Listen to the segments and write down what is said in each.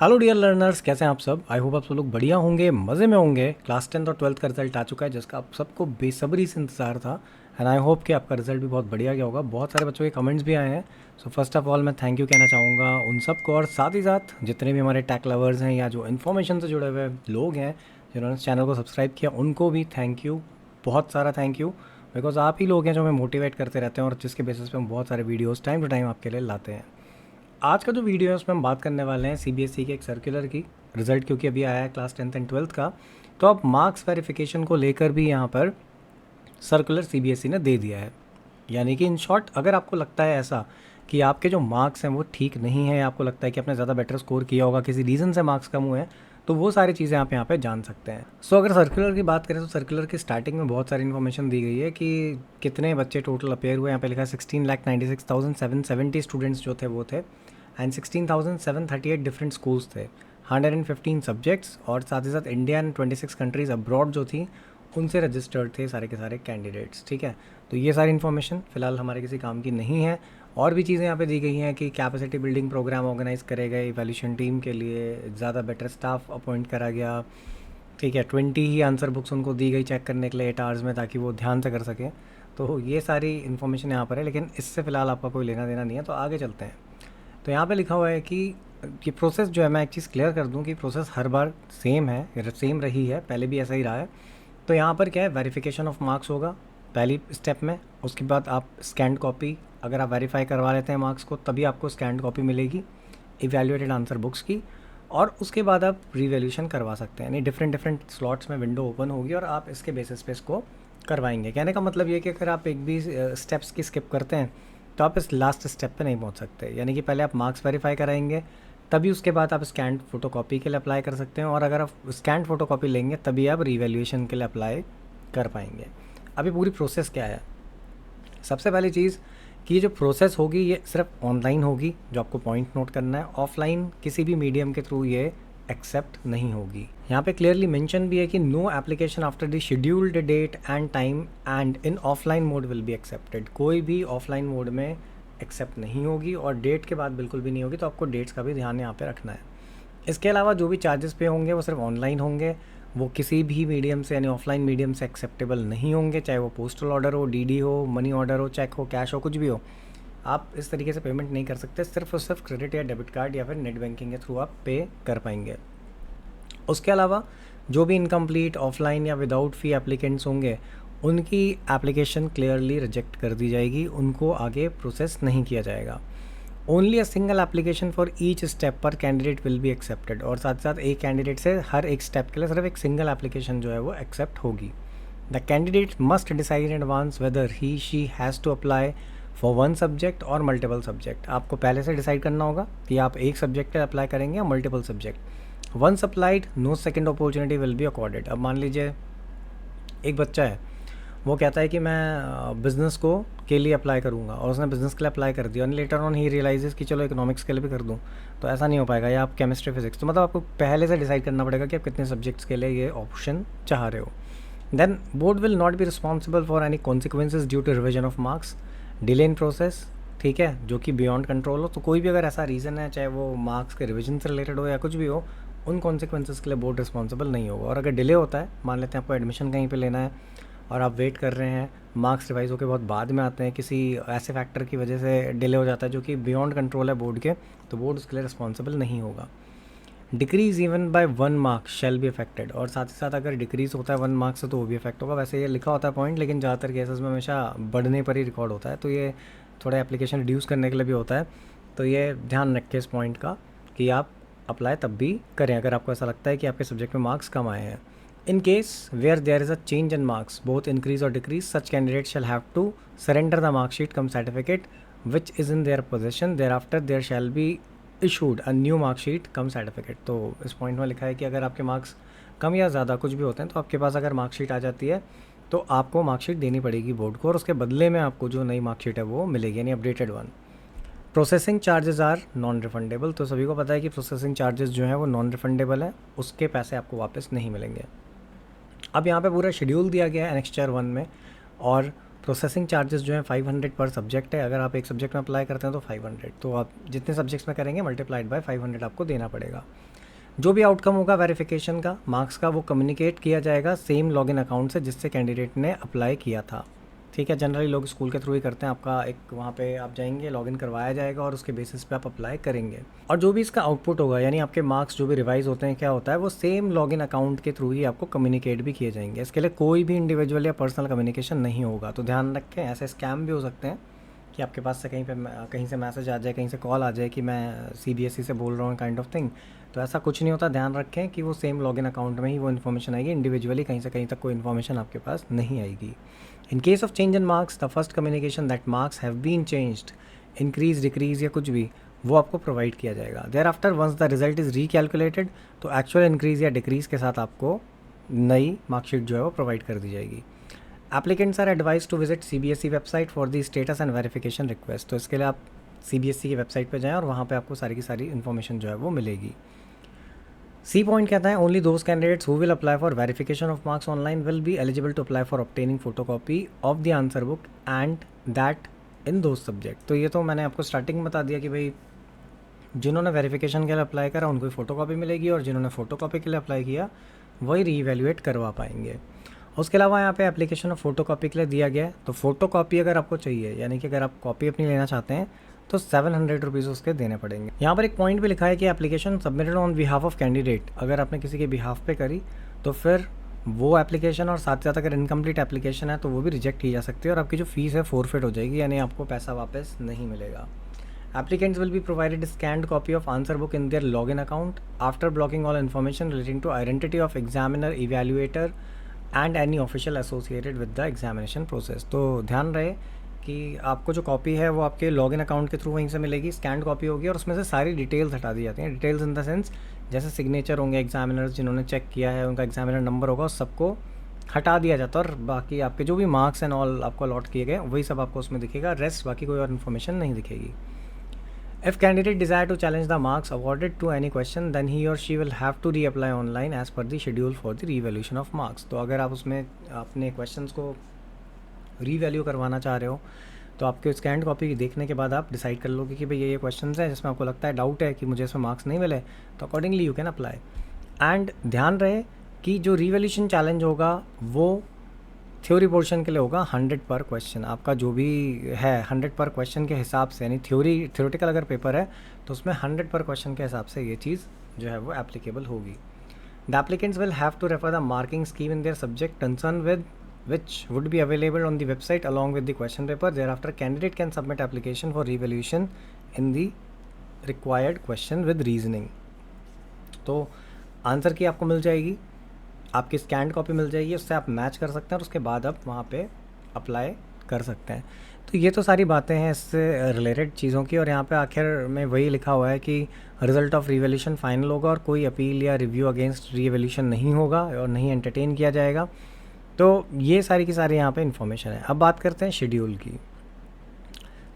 Hello dear learners, कैसे हैं आप सब। आई होप आप सब लोग बढ़िया होंगे, मज़े में होंगे। क्लास 10th और 12th का रिजल्ट आ चुका है जिसका आप सबको बेसब्री से इंतजार था। एंड आई होप कि आपका रिजल्ट भी बहुत बढ़िया गया होगा। बहुत सारे बच्चों के कमेंट्स भी आए हैं। सो फर्स्ट ऑफ ऑल मैं थैंक यू कहना चाहूँगा उन सब को, और साथ ही साथ जितने भी हमारे टैक लवर्स हैं या जो इन्फॉर्मेशन से जुड़े हुए लोग हैं जिन्होंने इस चैनल को सब्सक्राइब किया, उनको भी थैंक यू, बहुत सारा थैंक यू। बिकॉज आप ही लोग हैं जो हमें मोटिवेट करते रहते हैं और जिसके बेसिस पे हम बहुत सारे वीडियोस टाइम टू टाइम आपके लिए लाते हैं। आज का जो वीडियो है उसमें हम बात करने वाले हैं सीबीएसई के एक सर्कुलर की रिज़ल्ट, क्योंकि अभी आया है क्लास 10th एंड 12th का। तो अब मार्क्स वेरिफिकेशन को लेकर भी यहाँ पर सर्कुलर सीबीएसई ने दे दिया है। यानी कि इन शॉर्ट, अगर आपको लगता है ऐसा कि आपके जो मार्क्स हैं वो ठीक नहीं है, आपको लगता है कि आपने ज़्यादा बेटर स्कोर किया होगा, किसी रीज़न से मार्क्स कम हुए हैं, तो वो सारी चीज़ें आप यहाँ पे जान सकते हैं। सो अगर सर्कुलर की बात करें तो सर्कुलर की स्टार्टिंग में बहुत सारी इन्फॉर्मेशन दी गई है कि कितने बच्चे टोटल अपेयर हुए। यहाँ पे लिखा है 16,96,770 स्टूडेंट्स जो थे वो थे, एंड 16,738 डिफरेंट स्कूल्स थे, 115 सब्जेक्ट्स, और साथ ही साथ इंडिया एंड 26 कंट्रीज़ अब्रॉड जो थी उनसे रजिस्टर्ड थे सारे के सारे कैंडिडेट्स। ठीक है, तो ये सारी इन्फॉर्मेशन फ़िलहाल हमारे किसी काम की नहीं है। और भी चीज़ें यहाँ पे दी गई हैं कि कैपेसिटी बिल्डिंग प्रोग्राम ऑर्गेनाइज करे गए इवैल्यूएशन टीम के लिए, ज़्यादा बेटर स्टाफ अपॉइंट करा गया। ठीक है, 20 ही आंसर बुक्स उनको दी गई चेक करने के लिए 8 आवर्स में, ताकि वो ध्यान से कर सकें। तो ये सारी इन्फॉर्मेशन यहाँ पर है, लेकिन इससे फ़िलहाल आपका कोई लेना देना नहीं है। तो आगे चलते हैं। तो यहाँ पे लिखा हुआ है कि प्रोसेस जो है, मैं एक चीज़ क्लियर कर दूँ कि प्रोसेस हर बार सेम है, सेम रही है, पहले भी ऐसा ही रहा है। तो यहाँ पर क्या है, वेरिफिकेशन ऑफ मार्क्स होगा पहली स्टेप में। उसके बाद आप स्कैंड कॉपी, अगर आप वेरीफाई करवा लेते हैं मार्क्स को, तभी आपको स्कैंड कॉपी मिलेगी इवैल्यूएटेड आंसर बुक्स की। और उसके बाद आप रिवैल्यूएशन करवा सकते हैं, यानी डिफरेंट डिफरेंट स्लॉट्स में विंडो ओपन होगी और आप इसके बेसिस पे इसको करवाएंगे। कहने का मतलब ये कि अगर आप एक भी स्टेप्स की स्किप करते हैं तो आप इस लास्ट स्टेप पे नहीं पहुंच सकते। यानी कि पहले आप मार्क्स वेरीफाई कराएंगे, तभी उसके बाद आप स्कैंड फ़ोटोकॉपी के लिए अप्लाई कर सकते हैं, और अगर आप स्कैंड फ़ोटोकॉपी लेंगे तभी आप रिवैल्यूएशन के लिए अप्लाई कर पाएंगे। अभी पूरी प्रोसेस क्या है, सबसे पहली चीज़ कि ये जो प्रोसेस होगी ये सिर्फ ऑनलाइन होगी, जो आपको पॉइंट नोट करना है। ऑफलाइन किसी भी मीडियम के थ्रू ये एक्सेप्ट नहीं होगी। यहाँ पे क्लियरली मेंशन भी है कि no application after the scheduled date and time and in offline mode will be accepted. कोई भी ऑफलाइन मोड में एक्सेप्ट नहीं होगी और डेट के बाद बिल्कुल भी नहीं होगी। तो आपको डेट्स का भी ध्यान यहाँ पे रखना है। इसके अलावा जो भी चार्जेस पे होंगे वो सिर्फ ऑनलाइन होंगे, वो किसी भी मीडियम से यानी ऑफलाइन मीडियम से एक्सेप्टेबल नहीं होंगे। चाहे वो पोस्टल ऑर्डर हो, डीडी हो, मनी ऑर्डर हो, चेक हो, कैश हो, कुछ भी हो, आप इस तरीके से पेमेंट नहीं कर सकते। सिर्फ और सिर्फ क्रेडिट या डेबिट कार्ड या फिर नेट बैंकिंग के थ्रू आप पे कर पाएंगे। उसके अलावा जो भी इनकम्प्लीट ऑफलाइन या विदाउट फ़ी एप्लीकेंट्स होंगे उनकी एप्लीकेशन क्लियरली रिजेक्ट कर दी जाएगी, उनको आगे प्रोसेस नहीं किया जाएगा। Only a single application for each step पर कैंडिडेट विल बी एक्सेप्टेड, और साथ साथ एक कैंडिडेट से हर एक स्टेप के लिए सिर्फ एक सिंगल एप्लीकेशन जो है वो एक्सेप्ट होगी। The candidate must decide in advance whether he she has to apply for one subject और मल्टीपल सब्जेक्ट। आपको पहले से डिसाइड करना होगा कि आप एक सब्जेक्ट पर अप्लाई करेंगे या multiple subject. Once applied no second opportunity will be accorded. अब मान लीजिए एक बच्चा है, वो कहता है कि मैं बिज़नेस को के लिए अप्लाई करूँगा, और उसने बिज़नेस के लिए अप्लाई कर दिया, और लेटर ऑन ही रियलाइजेस कि चलो इकोनॉमिक्स के लिए भी कर दूँ। तो ऐसा नहीं हो पाएगा, या आप केमिस्ट्री फिजिक्स, तो मतलब आपको पहले से डिसाइड करना पड़ेगा कि आप कितने सब्जेक्ट्स के लिए ये ऑप्शन चाह रहे हो। Then board will not be responsible for any consequences due to revision of marks, delay in process, ठीक है, जो कि बियॉन्ड कंट्रोल हो। तो कोई भी अगर ऐसा रीज़न है, चाहे वो मार्क्स के रिविजन से रिलेटेड हो या कुछ भी हो, उन कॉन्सिक्वेंसेज के लिए बोर्ड रिस्पॉन्सिबल नहीं होगा। और अगर डिले होता है, मान लेते हैं आपको एडमिशन कहीं पे लेना है और आप वेट कर रहे हैं, मार्क्स रिवाइज होकर बहुत बाद में आते हैं, किसी ऐसे फैक्टर की वजह से डिले हो जाता है जो कि बियॉन्ड कंट्रोल है बोर्ड के, तो बोर्ड उसके लिए रिस्पॉन्सिबल नहीं होगा। Decrease even bye 1 mark shall be affected, और साथ ही साथ अगर डिक्रीज़ होता है 1 मार्क से तो वो भी अफेक्ट होगा। वैसे ये लिखा होता है पॉइंट, लेकिन ज़्यादातर केसेस में हमेशा बढ़ने पर ही रिकॉर्ड होता है, तो ये थोड़ा एप्लीकेशन रिड्यूस करने के लिए भी होता है। तो ये ध्यान रखें इस पॉइंट का कि आप अप्लाई तब भी करें अगर आपको ऐसा लगता है कि आपके सब्जेक्ट में मार्क्स कम आए हैं। In case where there is a change in marks, both increase or decrease, such candidates shall have to surrender the mark sheet cum certificate which is in their possession. Thereafter, there shall be issued a new mark sheet cum certificate. तो इस point में लिखा है कि अगर आपके marks कम या ज़्यादा कुछ भी होते हैं तो आपके पास अगर मार्कशीट आ जाती है तो आपको मार्कशीट देनी पड़ेगी बोर्ड को, और उसके बदले में आपको जो नई मार्कशीट है वो मिलेगी, यानी updated one. Processing charges are non refundable, तो सभी को पता है कि प्रोसेसिंग चार्जेस जो हैं वो नॉन रिफंडेबल है, उसके पैसे आपको वापस नहीं मिलेंगे। अब यहाँ पे पूरा शेड्यूल दिया गया है एनेक्स्चर 1 में, और प्रोसेसिंग चार्जेस जो है 500 पर सब्जेक्ट है। अगर आप एक सब्जेक्ट में अप्लाई करते हैं तो 500, तो आप जितने सब्जेक्ट्स में करेंगे मल्टीप्लाइड बाय 500 आपको देना पड़ेगा। जो भी आउटकम होगा वेरिफिकेशन का मार्क्स का वो कम्युनिकेट किया जाएगा सेम लॉगिन अकाउंट से जिससे कैंडिडेट ने अप्लाई किया था। ठीक है, जनरली लोग स्कूल के थ्रू ही करते हैं। आपका एक वहाँ पे आप जाएंगे, लॉगिन करवाया जाएगा और उसके बेसिस पे आप अप्लाई करेंगे। और जो भी इसका आउटपुट होगा यानी आपके मार्क्स जो भी रिवाइज होते हैं क्या होता है वो सेम लॉगिन अकाउंट के थ्रू ही आपको कम्युनिकेट भी किए जाएंगे। इसके लिए कोई भी इंडिविजुअल या पर्सनल कम्युनिकेशन नहीं होगा। तो ध्यान रखें, ऐसे स्कैम भी हो सकते हैं कि आपके पास से कहीं से मैसेज आ जाए, कहीं से कॉल आ जाए कि मैं सीबीएसई से बोल रहा हूँ काइंड ऑफ थिंग। तो ऐसा कुछ नहीं होता। ध्यान रखें कि वो सेम लॉगिन अकाउंट में ही वो इन्फॉर्मेशन आएगी, इंडिविजुअली कहीं से कहीं तक कोई इन्फॉर्मेशन आपके पास नहीं आएगी। In case of change in marks the first communication that marks have been changed, increase decrease या कुछ भी, वो आपको प्रोवाइड किया जाएगा। Thereafter once the result is recalculated तो एक्चुअल इंक्रीज़ या डिक्रीज़ के साथ आपको नई मार्कशीट जो है वो प्रोवाइड कर दी जाएगी। Applicants are advise to visit CBSE website for the status and verification request. तो इसके लिए आप सीबीएसई की वेबसाइट पर जाएँ और वहाँ पर आपको सारी की सारी इन्फॉर्मेशन जो है वो मिलेगी। सी पॉइंट कहता है only those candidates who will apply for verification of marks online will be eligible to apply for obtaining photocopy of the answer book and that in those subject. तो ये तो मैंने आपको स्टार्टिंग में बता दिया कि भाई जिन्होंने वेरिफिकेशन के लिए अप्लाई करा उनको फोटोकॉपी मिलेगी और जिन्होंने फोटोकॉपी के लिए अप्लाई किया वही रीवैल्यूएट करवा पाएंगे। उसके अलावा यहाँ पे एप्लीकेशन ऑफ फोटोकॉपी के लिए दिया गया है। तो फोटोकॉपी अगर आपको चाहिए यानी कि अगर आप कॉपी अपनी लेना चाहते हैं तो 700 रुपीज़ उसके देने पड़ेंगे। यहाँ पर एक पॉइंट भी लिखा है कि application submitted on behalf of candidate, अगर आपने किसी के बिहाफ पे करी तो फिर वो एप्लीकेशन और साथ साथ अगर इनकम्प्लीट एप्लीकेशन है तो वो भी रिजेक्ट की जा सकती है और आपकी जो फीस है फोरफिट हो जाएगी, यानी आपको पैसा वापस नहीं मिलेगा। Applicants will be provided a scanned copy of answer book in their login account after blocking all information relating to identity of examiner, evaluator and any official associated with the examination process। तो ध्यान रहे कि आपको जो copy है वो आपके login account के थ्रू वहीं से मिलेगी, स्कैंड कॉपी होगी और उसमें से सारी डिटेल्स हटा दी जाती हैं। डिटेल्स इन द सेंस जैसे सिग्नेचर होंगे एग्जामिनर्स जिन्होंने चेक किया है, उनका एग्जामिनर नंबर होगा, उस सबको हटा दिया जाता है और बाकी आपके जो भी मार्क्स एंड ऑल आपको अलॉट किए गए वही सब आपको उसमें दिखेगा। रेस्ट बाकी कोई और इन्फॉर्मेशन नहीं दिखेगी। If candidate desire to challenge the marks awarded to any question, then he or she will have to reapply online as per the schedule for the revaluation of marks। तो अगर आप उसमें अपने क्वेश्चंस को revalue करवाना चाह रहे हो तो आपके स्कैंड कॉपी देखने के बाद आप डिसाइड कर लोगे कि भाई ये क्वेश्चंस हैं जिसमें आपको लगता है डाउट है कि मुझे इसमें मार्क्स नहीं मिले, तो accordingly you can apply. And ध्यान रहे कि जो रिवैल्यूएशन चैलेंज होगा वो थ्योरी पोर्शन के लिए होगा 100 पर क्वेश्चन। आपका जो भी है 100 पर क्वेश्चन के हिसाब से, यानी थ्योरेटिकल अगर पेपर है तो उसमें 100 पर क्वेश्चन के हिसाब से ये चीज़ जो है वो एप्लीकेबल होगी। The applicants will have to refer the marking scheme in their subject concern with which would be available on the website along with the question paper. Thereafter candidate can submit application for revaluation in the required question with reasoning। तो answer की आपको मिल जाएगी, आपकी scanned copy मिल जाएगी, उससे आप match कर सकते हैं और उसके बाद आप वहाँ पे अप्लाई कर सकते हैं। तो ये तो सारी बातें हैं इससे रिलेटेड चीज़ों की। और यहाँ पे आखिर में वही लिखा हुआ है कि रिजल्ट ऑफ रिवैल्यूएशन फाइनल होगा और कोई अपील या रिव्यू अगेंस्ट रिवैल्यूएशन नहीं होगा और नहीं एंटरटेन किया जाएगा। तो ये सारी की सारी यहाँ पे इन्फॉर्मेशन है। अब बात करते हैं शेड्यूल की।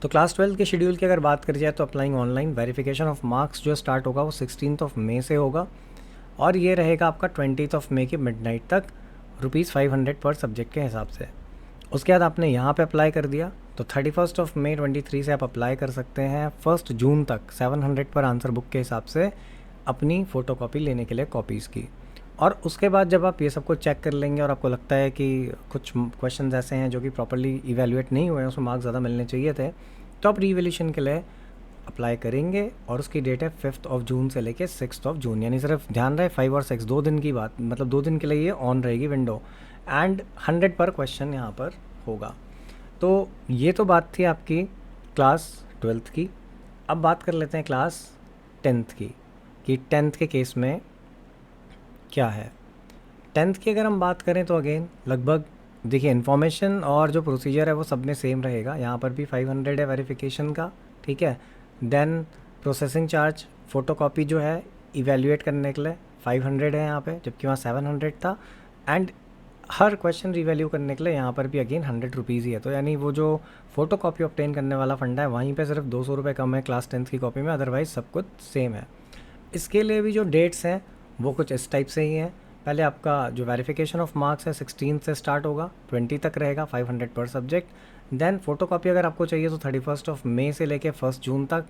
तो क्लास 12 के शेड्यूल की अगर बात करी जाए तो applying online verification of marks जो स्टार्ट होगा वो 16 मई से होगा और ये रहेगा आपका 20 मई की मिडनाइट तक, ₹500 पर सब्जेक्ट के हिसाब से। उसके बाद आपने यहाँ पे अप्लाई कर दिया तो 31 मई 23 से आप अप्लाई कर सकते हैं 1 जून तक 700 पर आंसर बुक के हिसाब से अपनी फ़ोटोकॉपी लेने के लिए कॉपीज़ की। और उसके बाद जब आप ये सबको चेक कर लेंगे और आपको लगता है कि कुछ क्वेश्चंस ऐसे हैं जो कि प्रॉपर्ली इवैल्यूएट नहीं हुए हैं, उसमें मार्क्स ज़्यादा मिलने चाहिए थे, तो आप रीवैल्यूएशन के लिए अप्लाई करेंगे और उसकी डेट है 5 जून से लेके 6 जून, यानी सिर्फ ध्यान रहे 5 और 6 2 दिन की बात, मतलब 2 दिन के लिए ये ऑन रहेगी विंडो एंड 100 पर क्वेश्चन यहाँ पर होगा। तो ये तो बात थी आपकी क्लास 12 की। अब बात कर लेते हैं क्लास 10 की कि 10th के केस में क्या है। 10th की अगर हम बात करें तो अगेन लगभग देखिए इन्फॉर्मेशन और जो प्रोसीजर है वो सब में सेम रहेगा। यहाँ पर भी 500 है वेरिफिकेशन का, ठीक है। देन प्रोसेसिंग चार्ज फ़ोटोकॉपी जो है इवैल्यूएट करने के लिए 500 है यहाँ पे, जबकि वहाँ 700 था। एंड हर क्वेश्चन रिवैल्यू करने के लिए यहाँ पर भी अगेन 100 रुपीज़ ही है। तो यानी वो जो फ़ोटोकॉपी ऑब्टेन करने वाला फंडा है वहीं पे सिर्फ 200 रुपये कम है क्लास 10th की कॉपी में, अदरवाइज़ सब कुछ सेम है। इसके लिए भी जो डेट्स हैं वो कुछ इस टाइप से ही हैं। पहले आपका जो वेरिफिकेशन ऑफ मार्क्स है 16 से स्टार्ट होगा, 20 तक रहेगा, 500 पर सब्जेक्ट। देन फोटोकॉपी अगर आपको चाहिए तो 31 मई से लेके 1 जून तक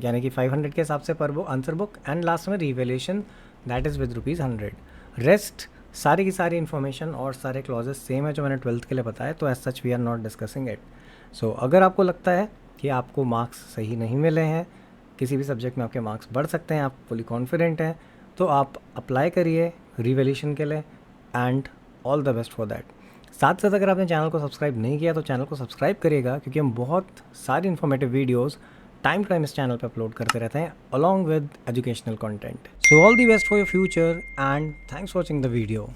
यानी कि 500 के हिसाब से पर वो आंसर बुक, एंड लास्ट में revelation that is with ₹100। Rest सारी की सारी इन्फॉर्मेशन और सारे क्लॉजेस सेम है जो मैंने 12th के लिए बताया, तो as such we are not discussing it. So अगर आपको लगता है कि आपको मार्क्स सही नहीं मिले हैं, किसी भी सब्जेक्ट में आपके मार्क्स बढ़ सकते हैं, आप फुली कॉन्फिडेंट हैं, तो आप अप्लाई करिए रिवेलेशन के लिए, and all the best for that. साथ साथ अगर आपने चैनल को सब्सक्राइब नहीं किया तो चैनल को सब्सक्राइब करिएगा, क्योंकि हम बहुत सारी informative videos time to time इस चैनल पे अपलोड करते रहते हैं along with educational content. So all the best for your future and thanks for watching the video.